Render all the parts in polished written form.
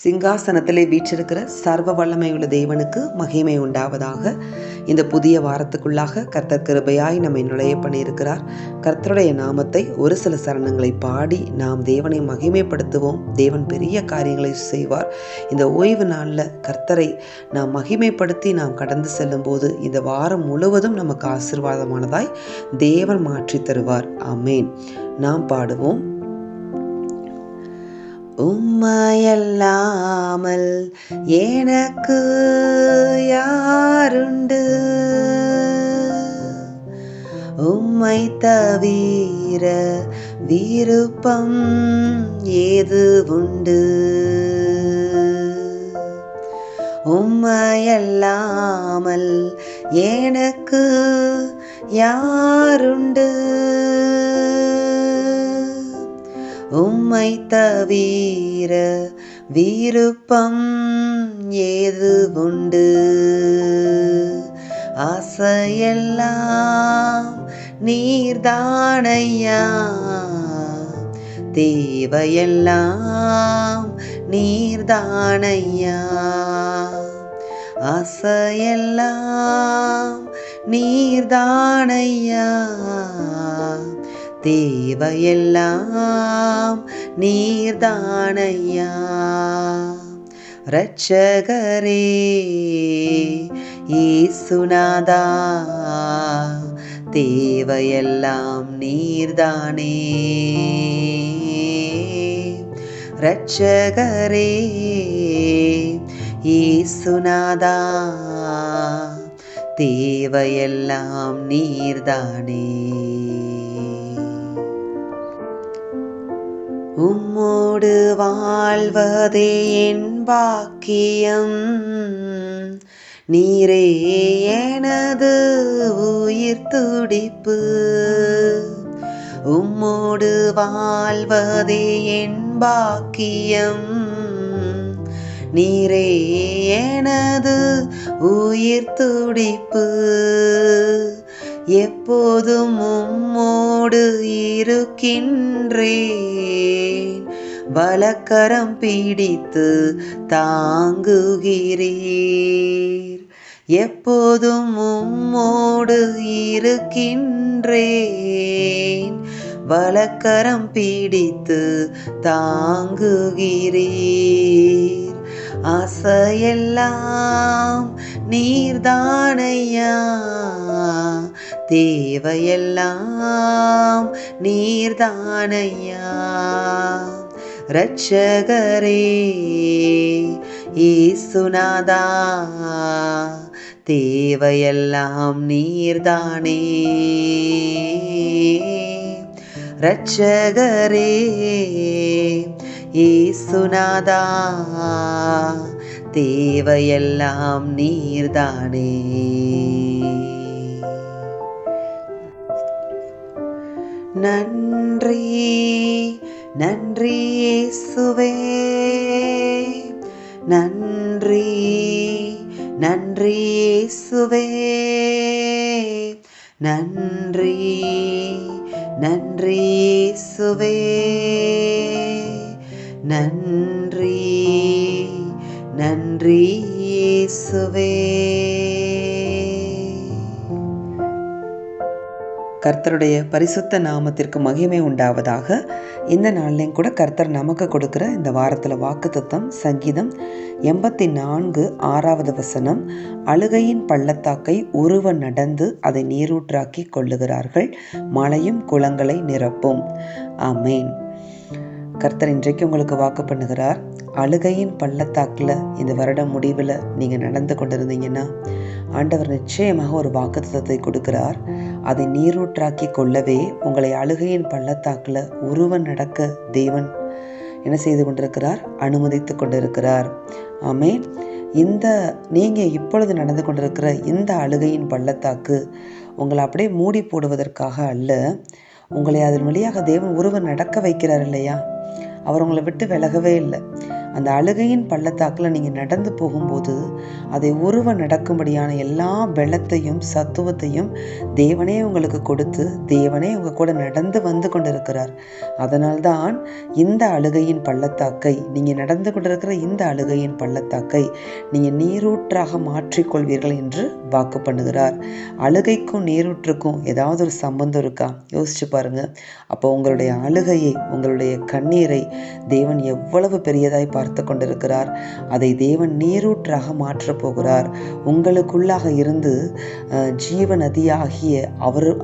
சிங்காசனத்திலே வீற்றிருக்கிற சர்வ வல்லமையுள்ள தேவனுக்கு மகிமை உண்டாவதாக. இந்த புதிய வாரத்துக்குள்ளாக கர்த்தர் கிருபையாய் நம்மை நுழைய பண்ணியிருக்கிறார். கர்த்தருடைய நாமத்தை ஒரு சில சரணங்களை பாடி நாம் தேவனை மகிமைப்படுத்துவோம். தேவன் பெரிய காரியங்களை செய்வார். இந்த ஓய்வு நாளில் கர்த்தரை நாம் மகிமைப்படுத்தி நாம் கடந்து செல்லும் போது இந்த வாரம் முழுவதும் நமக்கு ஆசீர்வாதமானதாய் தேவன் மாற்றி தருவார். ஆமேன். நாம் பாடுவோம். உம்மையல்லாமல் எனக்கு யாருண்டு, உம்மை தவிர விருப்பம் ஏது உண்டு, உம்மையல்லாமல் எனக்கு யாருண்டு, உம்மை தவிர விருப்பம் ஏது உண்டு, ஆசையெல்லாம் நீர்தானையா, தேவையெல்லாம் நீர்தானையா, ஆசையெல்லாம் நீர்தானையா, தேவையெல்லாம் நீர்தானையா, இரட்சகரே இயேசுநாதா, தேவையெல்லாம் நீர்தானே, இரட்சகரே இயேசுநாதா, தேவையெல்லாம் நீர்தானே, உம்மோடு வாழ்வதே என் பாக்கியம், நீரே எனது உயிர் துடிப்பு, உம்மோடு வாழ்வதே என் பாக்கியம், நீரே எனது உயிர் துடிப்பு, எப்போதும் உம்மோடு இருக்கின்றேன், வலக்கரம் பிடித்து தாங்குகிறீர், எப்போதும் உம்மோடு இருக்கின்றேன், வலக்கரம் பிடித்து தாங்குகிறீர், ஆசையெல்லாம் நீர்தானையா, தேவையெல்லாம் நீர்தானையா, இரட்சகரே இயேசுநாதா, தேவையெல்லாம் நீர்தானே, இரட்சகரே இயேசுநாதா, தேவையெல்லாம் நீர்தானே, நன்றி நன்றி இயேசுவே, நன்றி நன்றி இயேசுவே, நன்றி நன்றி இயேசுவே, நன்றி நன்றி இயேசுவே. கர்த்தருடைய பரிசுத்த நாமத்திற்கு மகிமை உண்டாவதாக. இந்த நாள்லையும் கூட கர்த்தர் நமக்கு கொடுக்கிற இந்த வாரத்தில் வாக்குத்தத்தம் சங்கீதம் 84:6 அழுகையின் பள்ளத்தாக்கை உருவ நடந்து அதை நீரூற்றாக்கி கொள்ளுகிறார்கள், மலையும் குளங்களை நிரப்பும். ஆமேன். கர்த்தர் இன்றைக்கு உங்களுக்கு வாக்கு பண்ணுகிறார். அழுகையின் பள்ளத்தாக்கில் இந்த வருடம் முடிவில் நீங்கள் நடந்து கொண்டிருந்தீங்கன்னா ஆண்டவர் நிச்சயமாக ஒரு வாக்குத்தத்தத்தை கொடுக்கிறார். அதை நீரூற்றாக்கி கொள்ளவே உங்களை அழுகையின் பள்ளத்தாக்கில் உருவ நடக்க தேவன் என்ன செய்து கொண்டிருக்கிறார்? அனுமதித்து கொண்டிருக்கிறார். ஆமேன். இந்த நீங்கள் இப்பொழுது நடந்து கொண்டிருக்கிற இந்த அழுகையின் பள்ளத்தாக்கு உங்களை அப்படியே மூடி போடுவதற்காக அல்ல, உங்களை அதன் வழியாக தேவன் உருவ நடக்க வைக்கிறார் இல்லையா? அவர் உங்களை விட்டு விலகவே இல்லை. அந்த அழுகையின் பள்ளத்தாக்கில் நீங்கள் நடந்து போகும்போது அதை உருவ நடக்கும்படியான எல்லா பலத்தையும் சத்துவத்தையும் தேவனே உங்களுக்கு கொடுத்து தேவனே உங்கள் கூட நடந்து வந்து கொண்டிருக்கிறார். அதனால்தான் இந்த அழுகையின் பள்ளத்தாக்கை, நீங்கள் நடந்து கொண்டிருக்கிற இந்த அழுகையின் பள்ளத்தாக்கை நீங்கள் நீரூற்றாக மாற்றிக்கொள்வீர்கள் என்று வாக்கு பண்ணுகிறார். அழுகைக்கும் நீரூற்றுக்கும் ஏதாவது ஒரு சம்பந்தம் இருக்கா? யோசிச்சு பாருங்க. அப்போ உங்களுடைய அழுகையை, உங்களுடைய கண்ணீரை தேவன் எவ்வளவு பெரியதாய் பார்த்து கொண்டிருக்கிறார். அதை தேவன் நீரூற்றாக மாற்றப் போகிறார். உங்களுக்குள்ளாக இருந்து ஜீவ நதியாகிய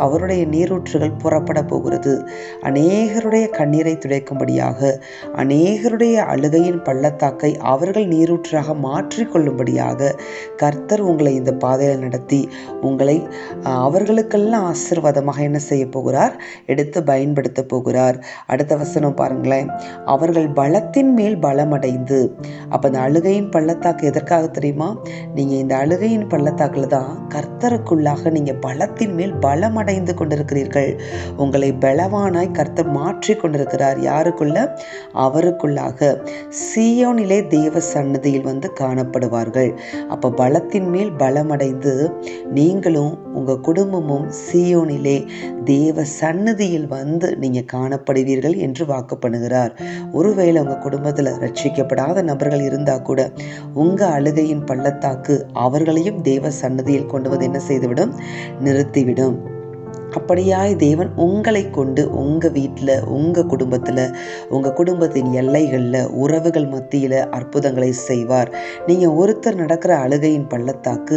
அவருடைய நீரூற்றுகள் புறப்பட போகிறது. அநேகருடைய கண்ணீரை துடைக்கும்படியாக, அநேகருடைய அழுகையின் பள்ளத்தாக்கை அவர்கள் நீரூற்றாக மாற்றிக்கொள்ளும்படியாக கர்த்தர் உங்களை இந்த பாதையில் நடத்தி உங்களை அவர்களுக்கெல்லாம் ஆசீர்வாதமாக என்ன செய்ய போகிறார்? எடுத்து பயன்படுத்த போகிறார். அடுத்த வசனம் பாருங்களேன். அவர்கள் பலத்தின் மேல் பலமடைந்து. அப்போ இந்த அழுகையின் பள்ளத்தாக்கு எதற்காக தெரியுமா? நீங்கள் இந்த அழுகையின் பள்ளத்தாக்கில் தான் கர்த்தருக்குள்ளாக நீங்கள் பலத்தின் மேல் பலமடைந்து கொண்டிருக்கிறீர்கள். உங்களை பலவானாய் கர்த்தர் மாற்றி கொண்டிருக்கிறார். யாருக்குள்ள? அவருக்குள்ளாக. சீயோனிலே தேவ சன்னதியில் வந்து காணப்படுவார்கள். அப்போ பலத்தின் மேல் பலமடைந்து நீங்களும் உங்கள் குடும்பமும் சீயோனிலே தேவ சன்னதியில் வந்து நீங்கள் காணப்படுவீர்கள் என்று வாக்கு பண்ணுகிறார். ஒருவேளை உங்கள் குடும்பத்தில் ரட்சிக்கப்படாத நபர்கள் இருந்தால் கூட உங்கள் அழுகையின் பள்ளத்தாக்கு அவர்களையும் தேவ சன்னதியில் கொண்டு வந்து என்ன செய்துவிடும்? நிறுத்திவிடும். அப்படியாய் தேவன் உங்களை கொண்டு உங்கள் வீட்டில், உங்கள் குடும்பத்தில், உங்கள் குடும்பத்தின் எல்லைகளில், உறவுகள் மத்தியில் அற்புதங்களை செய்வார். நீங்கள் ஒருத்தர் நடக்கிற அழுகையின் பள்ளத்தாக்கு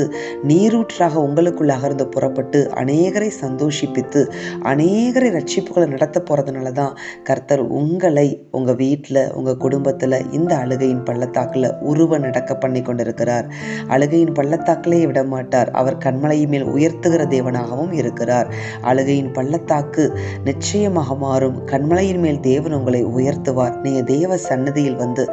நீரூற்றாக உங்களுக்குள்ளாக இருந்து புறப்பட்டு அநேகரை சந்தோஷிப்பித்து அநேகரை ரட்சிப்புகளை நடத்த போகிறதுனால தான் கர்த்தர் உங்களை உங்கள் வீட்டில், உங்கள் குடும்பத்தில் இந்த அழுகையின் பள்ளத்தாக்கில் உருவ நடக்க பண்ணி கொண்டிருக்கிறார். அழுகையின் பள்ளத்தாக்கிலே விட மாட்டார். அவர் கண்மலை மேல் உயர்த்துகிற தேவனாகவும் இருக்கிறார். அழுகையின் பள்ளத்தாக்கு நிச்சயமாக மாறும். கண்மலையின் மேல் தேவன் உங்களை உயர்த்துவார். நீங்கள் தேவ சன்னதியில் வந்து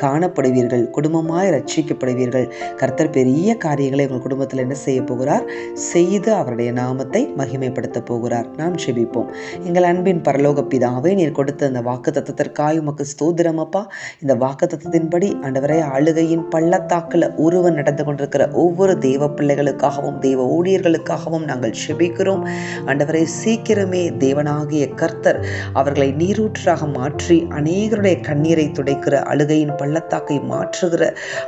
காணப்படுவீர்கள். குடும்பமாய் ரட்சிக்கப்படுவீர்கள். கர்த்தர் பெரிய காரியங்களை உங்கள் குடும்பத்தில் என்ன செய்ய போகிறார்? செய்து அவருடைய நாமத்தை மகிமைப்படுத்த போகிறார். நாம் ஜெபிப்போம். எங்கள் அன்பின் பரலோக பிதாவே, நீர் கொடுத்த அந்த வாக்கு தத்தத்திற்காக உமக்கு ஸ்தோத்திரம் அப்பா. இந்த வாக்கு தத்தத்தின்படி ஆண்டவரே, அழுகையின் பள்ளத்தாக்கில் உருவ நடந்து கொண்டிருக்கிற ஒவ்வொரு தேவ பிள்ளைகளுக்காகவும் தேவ ஊழியர்களுக்காகவும் நாங்கள் ஜெபிக்கிறோம். ஆண்டவரே, சீக்கிரமே தேவனாகிய கர்த்தர் அவர்களை நீரூற்றாக மாற்றி அநேகருடைய கண்ணீரை துடைக்கிற அழுகையின் பள்ளத்தாக்கை மாற்றுகிற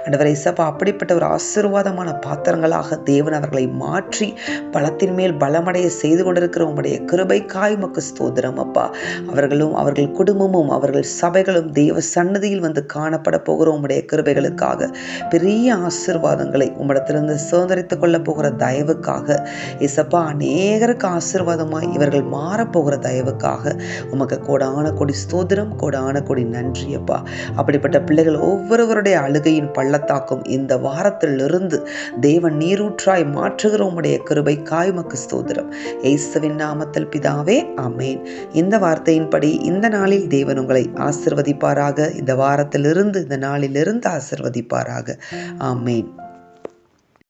ஆண்டவரே சபா, அப்படிப்பட்ட ஒரு ஆசீர்வாதமான பாத்திரங்களாக தேவன் அவர்களை மாற்றி பலத்தின் மேல் பலமடைய செய்து கொண்டிருக்கிற உம்முடைய கிருபைக்காய் உமக்கு ஸ்தோத்திரம் அப்பா. அவர்களும் அவர்கள் குடும்பமும் அவர்கள் சபைகளும் தேவ சன்னதியில் வந்து காணப்பட போகிற உம்முடைய கிருபைகளுக்காக, பெரிய ஆசீர்வாதங்களை உம்மிடத்திலிருந்து சுதந்திரித்துக் கொள்ள போகிற தயவுக்காக இசப்பா, அநேகருக்கு ஆசீர்வாதமாய் இவர்கள் மாறப்போகிற தயவுக்காக உமக்கு கோடான கொடி ஸ்தோத்திரம், கோடான கொடி நன்றி அப்பா. அப்படிப்பட்ட பிள்ளைகள் ஒவ்வொருவருடைய அழுகையின் பள்ளத்தாக்கும் இந்த வாரத்திலிருந்து தேவன் நீரூற்றாய் மாற்றுகிற உம்முடைய கிருபைக்காய் உமக்கு ஸ்தோத்திரம். இயேசுவின் நாமத்தில் பிதாவே, ஆமேன். இந்த வார்த்தையின்படி இந்த நாளில் தேவன் உங்களை ஆசீர்வதிப்பாராக. இந்த வாரத்திலிருந்து, இந்த நாளிலிருந்து ஆசீர்வதிப்பாராக. ஆமேன்.